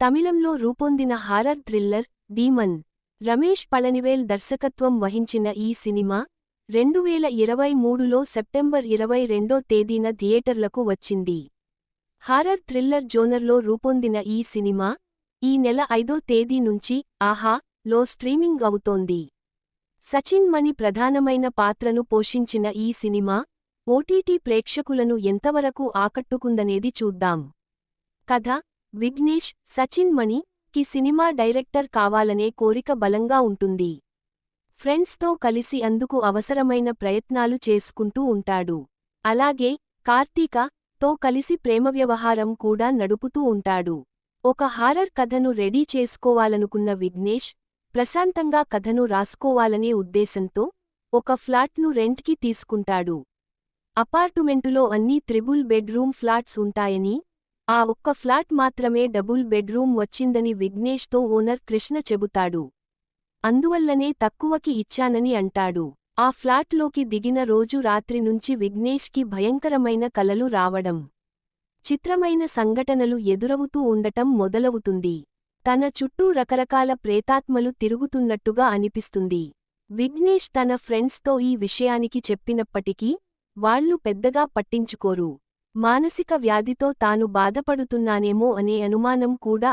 తమిళంలో రూపొందిన horror thriller demon. Ramesh Palanivel దర్శకత్వం వహించిన ఈ సినిమా 2023లో సెప్టెంబర్ 22వ తేదీన థియేటర్లకు వచ్చింది. హారర్ థ్రిల్లర్ జోనర్లో రూపొందిన ఈ సినిమా ఈ నెల 5వ తేదీ నుంచి ఆహా!లో స్ట్రీమింగ్ అవుతోంది. సచిన్ మణి ప్రధానమైన పాత్రను పోషించిన ఈ సినిమా ఓటీటీ ప్రేక్షకులను ఎంతవరకు ఆకట్టుకుందనేది చూద్దాం. కథ: విఘ్నేష్, సచిన్ మణి కి సినిమా డైరెక్టర్ కావాలనే కోరిక బలంగా ఉంటుంది. ఫ్రెండ్స్తో కలిసి అందుకు అవసరమైన ప్రయత్నాలు చేసుకుంటూ ఉంటాడు. అలాగే కార్తీక తో కలిసి ప్రేమవ్యవహారం కూడా నడుపుతూ ఉంటాడు. ఒక హారర్ కథను రెడీ చేసుకోవాలనుకున్న విఘ్నేష్ ప్రశాంతంగా కథను రాసుకోవాలనే ఉద్దేశంతో ఒక ఫ్లాట్ను రెంట్కి తీసుకుంటాడు. అపార్టుమెంటులో అన్నీ త్రిబుల్ బెడ్రూమ్ ఫ్లాట్స్ ఉంటాయని, ఆ ఒక్క ఫ్లాట్ మాత్రమే డబుల్ బెడ్రూమ్ వచ్చిందని విఘ్నేష్తో ఓనర్ కృష్ణ చెబుతాడు. అందువల్లనే తక్కువకి ఇచ్చానని అంటాడు. ఆ ఫ్లాట్లోకి దిగిన రోజు రాత్రి నుంచి విఘ్నేష్కి భయంకరమైన కలలు రావడం, చిత్రమైన సంఘటనలు ఎదురవుతూ ఉండటం మొదలవుతుంది. తన చుట్టూ రకరకాల ప్రేతాత్మలు తిరుగుతున్నట్టుగా అనిపిస్తుంది. విఘ్నేష్ తన ఫ్రెండ్స్తో ఈ విషయానికి చెప్పినప్పటికీ వాళ్లు పెద్దగా పట్టించుకోరు. మానసిక వ్యాధితో తాను బాధపడుతున్నానేమో అనే అనుమానం కూడా